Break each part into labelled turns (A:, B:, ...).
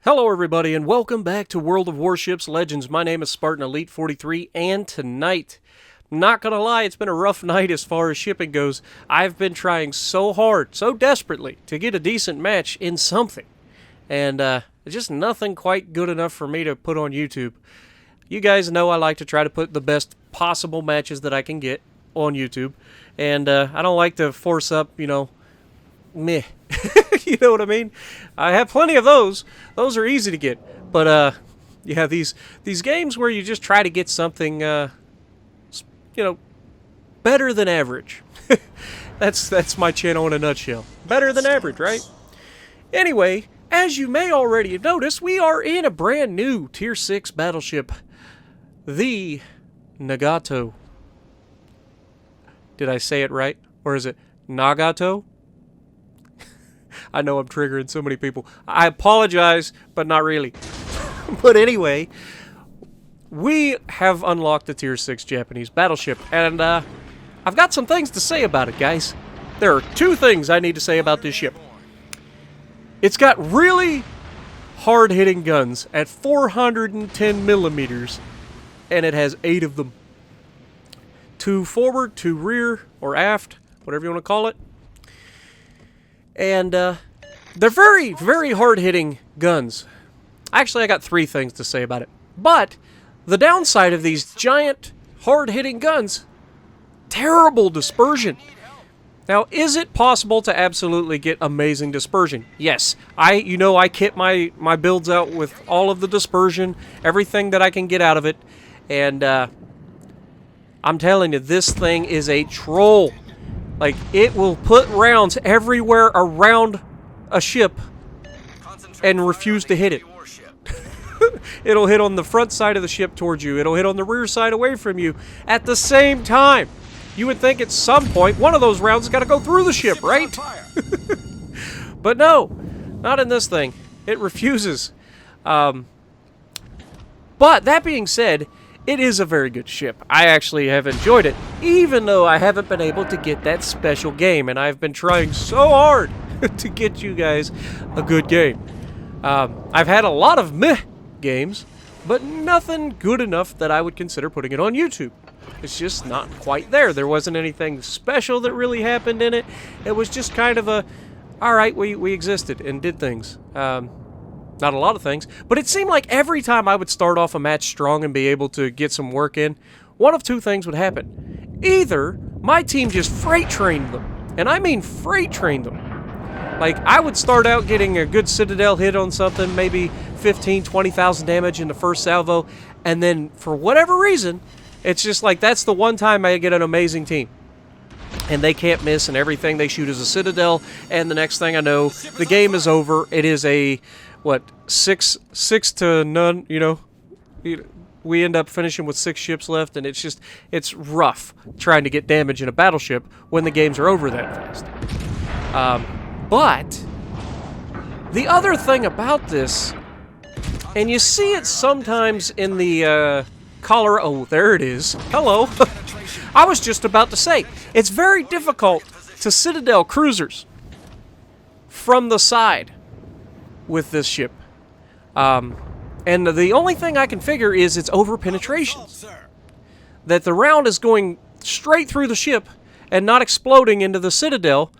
A: Hello everybody and welcome back to World of Warships Legends. My name is Spartan Elite 43 and tonight, not gonna lie, it's been a rough night as far as shipping goes. I've been trying so hard, so desperately to get a decent match in something. And just nothing quite good enough for me to put on YouTube. You guys know I like to try to put the best possible matches that I can get on YouTube. And I don't like to force up, meh. You know what I mean? I have plenty of those. Those are easy to get. But, yeah, these games where you just try to get something, better than average. That's my channel in a nutshell. Better than average, right? Anyway, as you may already have noticed, we are in a brand new Tier 6 battleship. The Nagato. Did I say it right? Or is it Nagato? I know I'm triggering so many people. I apologize, but not really. But anyway, we have unlocked the Tier 6 Japanese battleship, and I've got some things to say about it, guys. There are two things I need to say about this ship. It's got really hard-hitting guns at 410 millimeters, and it has 8 of them. 2 forward, 2 rear, or aft, whatever you want to call it. And they're very, very hard-hitting guns. Actually, I got 3 things to say about it. But the downside of these giant, hard-hitting guns, terrible dispersion. Now, is it possible to absolutely get amazing dispersion? Yes. I kit my builds out with all of the dispersion, everything that I can get out of it. And I'm telling you, this thing is a troll. Like, it will put rounds everywhere around a ship and refuse to hit it. It'll hit on the front side of the ship towards you. It'll hit on the rear side away from you at the same time. You would think at some point one of those rounds has got to go through the ship, right? But no, not in this thing. It refuses. But that being said, it is a very good ship. I actually have enjoyed it, even though I haven't been able to get that special game, and I've been trying so hard to get you guys a good game. I've had a lot of meh games, but nothing good enough that I would consider putting it on YouTube. It's just not quite there. There wasn't anything special that really happened in it. It was just kind of a, alright, we existed and did things. Not a lot of things, but it seemed like every time I would start off a match strong and be able to get some work in, one of 2 things would happen. Either my team just freight trained them, and I mean freight trained them. Like, I would start out getting a good Citadel hit on something, maybe 15, 20,000 damage in the first salvo, and then for whatever reason, it's just like that's the one time I get an amazing team. And they can't miss, and everything they shoot is a Citadel, and the next thing I know, the game is over. It is a, what, 6 to none, we end up finishing with 6 ships left, and it's rough trying to get damage in a battleship when the games are over that fast. But the other thing about this, and you see it sometimes in the oh, there it is. Hello. I was just about to say, it's very difficult to Citadel cruisers from the side with this ship. And the only thing I can figure is it's over penetration. That the round is going straight through the ship and not exploding into the Citadel,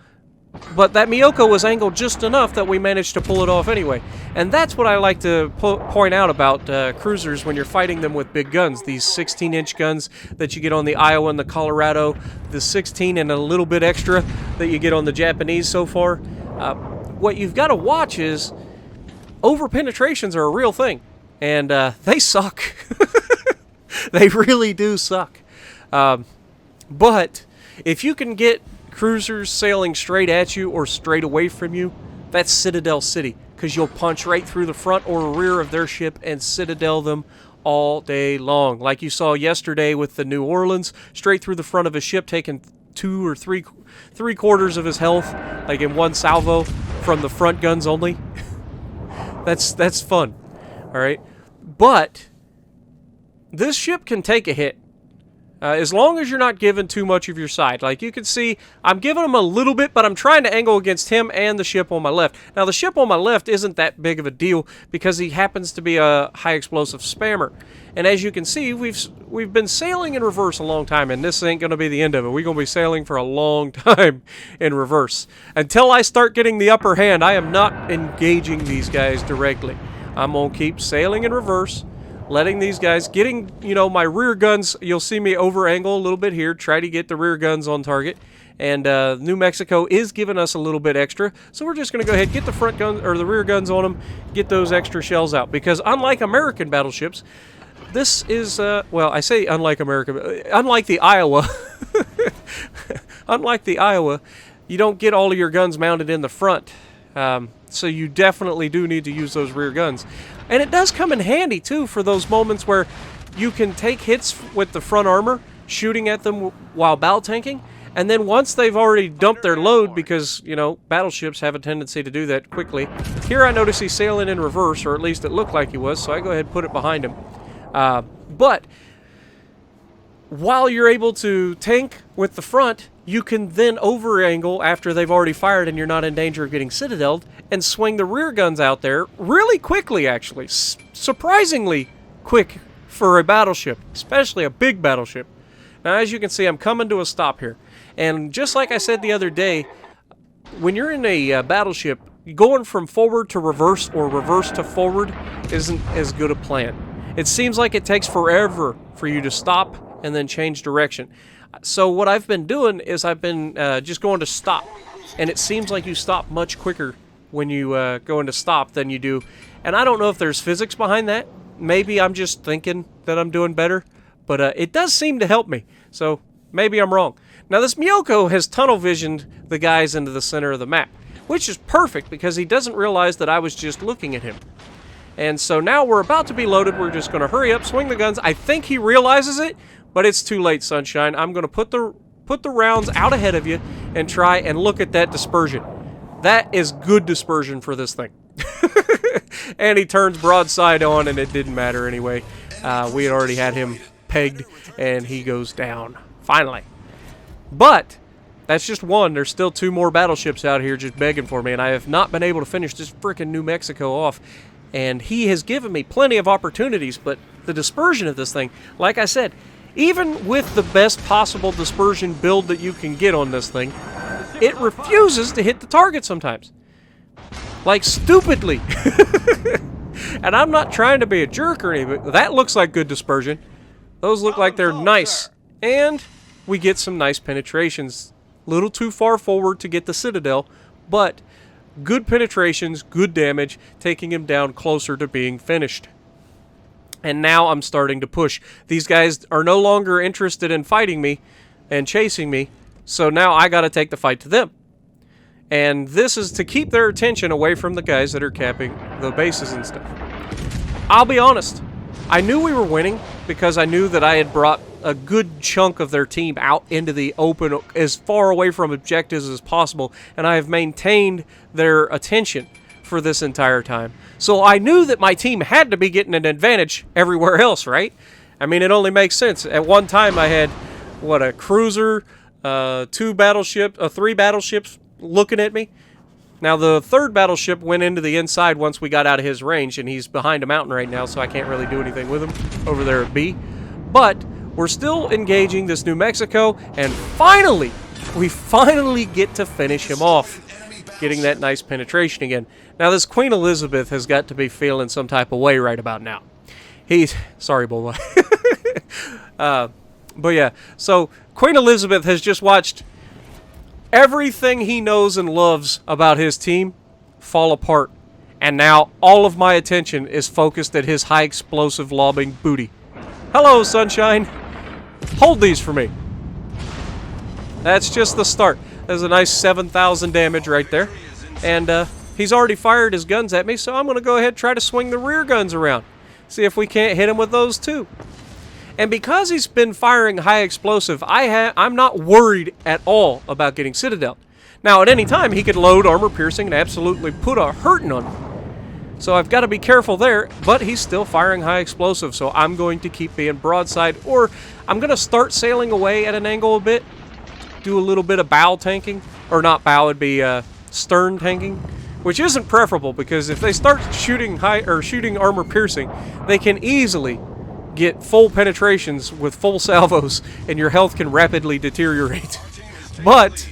A: but that Miyoko was angled just enough that we managed to pull it off anyway. And that's what I like to point out about cruisers when you're fighting them with big guns. These 16-inch guns that you get on the Iowa and the Colorado, the 16 and a little bit extra that you get on the Japanese so far. What you've got to watch is over-penetrations are a real thing, and they suck. They really do suck. But if you can get cruisers sailing straight at you or straight away from you, that's Citadel City, because you'll punch right through the front or rear of their ship and Citadel them all day long. Like you saw yesterday with the New Orleans, straight through the front of a ship, taking 2 or 3 quarters of his health, like in one salvo from the front guns only. That's fun, all right? But this ship can take a hit. As long as you're not giving too much of your side. Like you can see, I'm giving him a little bit, but I'm trying to angle against him and the ship on my left. Now, the ship on my left isn't that big of a deal because he happens to be a high explosive spammer. And as you can see, we've been sailing in reverse a long time, and this ain't going to be the end of it. We're going to be sailing for a long time in reverse. Until I start getting the upper hand, I am not engaging these guys directly. I'm going to keep sailing in reverse, letting these guys, getting, you know, my rear guns, you'll see me over angle a little bit here, try to get the rear guns on target. And New Mexico is giving us a little bit extra, so we're just going to go ahead, get the front guns, or the rear guns on them, get those extra shells out. Because unlike American battleships, this is, well, I say unlike American, unlike the Iowa, unlike the Iowa, you don't get all of your guns mounted in the front. So you definitely do need to use those rear guns. And it does come in handy, too, for those moments where you can take hits with the front armor, shooting at them while battle tanking, and then once they've already dumped their load, because, you know, battleships have a tendency to do that quickly. Here I notice he's sailing in reverse, or at least it looked like he was, so I go ahead and put it behind him. But while you're able to tank with the front, you can then over-angle after they've already fired and you're not in danger of getting citadeled, and swing the rear guns out there really quickly, actually. Surprisingly quick for a battleship, especially a big battleship. Now, as you can see, I'm coming to a stop here. And just like I said the other day, when you're in a battleship, going from forward to reverse or reverse to forward isn't as good a plan. It seems like it takes forever for you to stop and then change direction. So what I've been doing is I've been just going to stop. And it seems like you stop much quicker when you go into stop than you do. And I don't know if there's physics behind that. Maybe I'm just thinking that I'm doing better. But it does seem to help me. So maybe I'm wrong. Now this Myoko has tunnel visioned the guys into the center of the map. Which is perfect because he doesn't realize that I was just looking at him. And so now we're about to be loaded. We're just going to hurry up, swing the guns. I think he realizes it, but it's too late, Sunshine. I'm going to put the rounds out ahead of you and try and look at that dispersion. That is good dispersion for this thing. And he turns broadside on, and it didn't matter anyway. We had already had him pegged, and he goes down. Finally. But that's just one. There's still 2 more battleships out here just begging for me, and I have not been able to finish this frickin' New Mexico off. And he has given me plenty of opportunities, but the dispersion of this thing, like I said, even with the best possible dispersion build that you can get on this thing, it refuses to hit the target sometimes. Like, stupidly. And I'm not trying to be a jerk or anything, but that looks like good dispersion. Those look like they're nice. And we get some nice penetrations. A little too far forward to get the Citadel, but good penetrations, good damage, taking him down closer to being finished. And now I'm starting to push. These guys are no longer interested in fighting me and chasing me, so now I gotta take the fight to them. And this is to keep their attention away from the guys that are capping the bases and stuff. I'll be honest, I knew we were winning because I knew that I had brought a good chunk of their team out into the open, as far away from objectives as possible, and I have maintained their attention for this entire time. So I knew that my team had to be getting an advantage everywhere else, right? I mean, it only makes sense. At one time I had, what, a cruiser, 3 battleships looking at me. Now the 3rd battleship went into the inside once we got out of his range, and he's behind a mountain right now, so I can't really do anything with him over there at B. But we're still engaging this New Mexico, and finally, we finally get to finish him off, getting that nice penetration again. Now this Queen Elizabeth has got to be feeling some type of way right about now. Sorry, Boba. But yeah, so Queen Elizabeth has just watched everything he knows and loves about his team fall apart. And now all of my attention is focused at his high explosive lobbing booty. Hello, Sunshine. Hold these for me. That's just the start. There's a nice 7,000 damage right there. And he's already fired his guns at me, so I'm going to go ahead and try to swing the rear guns around. See if we can't hit him with those too. And because he's been firing high explosive, I'm not worried at all about getting Citadel. Now, at any time, he could load armor piercing and absolutely put a hurting on me. So I've got to be careful there, but he's still firing high explosive, so I'm going to keep being broadside, or I'm going to start sailing away at an angle a bit, do a little bit of bow tanking, or not bow, it'd be stern tanking, which isn't preferable, because if they start shooting shooting armor piercing, they can easily get full penetrations with full salvos, and your health can rapidly deteriorate. But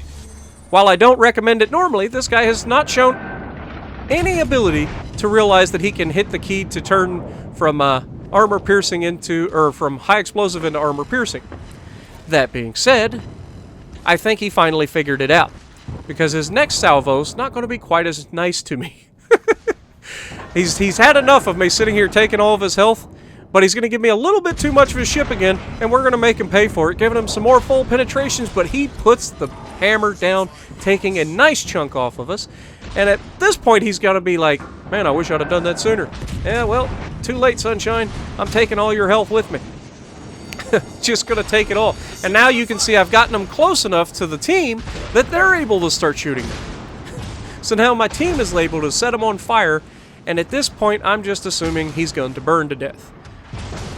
A: while I don't recommend it normally, this guy has not shown any ability to realize that he can hit the key to turn from armor piercing into, or from high explosive into armor piercing. That being said, I think he finally figured it out, because his next salvo's not going to be quite as nice to me. He's had enough of me sitting here taking all of his health, but he's going to give me a little bit too much of his ship again, and we're going to make him pay for it, giving him some more full penetrations, but he puts the hammer down, taking a nice chunk off of us. And at this point, he's got to be like, man, I wish I'd have done that sooner. Yeah, well, too late, sunshine. I'm taking all your health with me. Just going to take it all. And now you can see I've gotten them close enough to the team that they're able to start shooting them. So now my team is able to set him on fire, and at this point, I'm just assuming he's going to burn to death.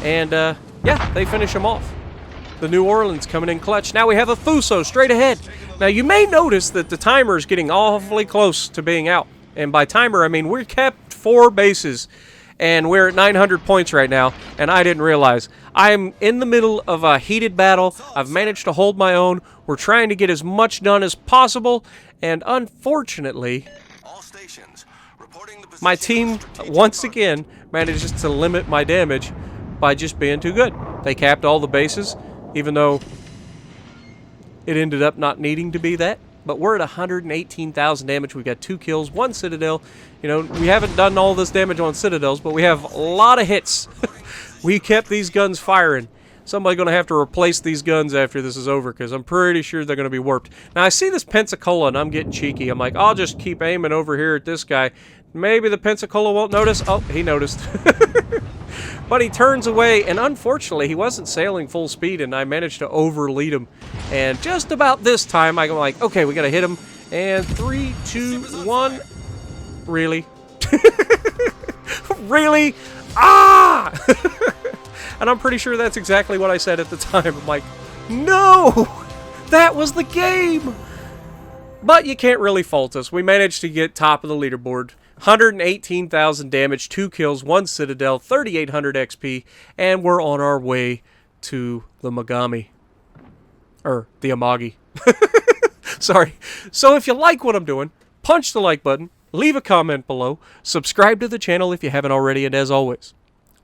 A: And, yeah, they finish him off. The New Orleans coming in clutch. Now we have a Fuso straight ahead. Now you may notice that the timer is getting awfully close to being out. And by timer, I mean we kept 4 bases. And we're at 900 points right now. And I didn't realize. I'm in the middle of a heated battle. I've managed to hold my own. We're trying to get as much done as possible. And unfortunately, my team, once again, manages to limit my damage by just being too good. They capped all the bases, even though it ended up not needing to be that. But we're at 118,000 damage. We've got 2 kills, 1 Citadel. You know, we haven't done all this damage on Citadels, but we have a lot of hits. We kept these guns firing. Somebody's going to have to replace these guns after this is over, because I'm pretty sure they're going to be warped. Now, I see this Pensacola, and I'm getting cheeky. I'm like, I'll just keep aiming over here at this guy. Maybe the Pensacola won't notice. Oh, he noticed. But he turns away, and unfortunately, he wasn't sailing full speed, and I managed to overlead him. And just about this time, I'm like, okay, we got to hit him. And 3, 2, 1. Really? Really? Ah! And I'm pretty sure that's exactly what I said at the time. I'm like, no! That was the game! But you can't really fault us. We managed to get top of the leaderboard. 118,000 damage, 2 kills, 1 Citadel, 3,800 XP, and we're on our way to the Magami. Or, the Amagi. Sorry. So if you like what I'm doing, punch the like button, leave a comment below, subscribe to the channel if you haven't already, and as always,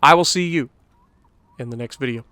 A: I will see you in the next video.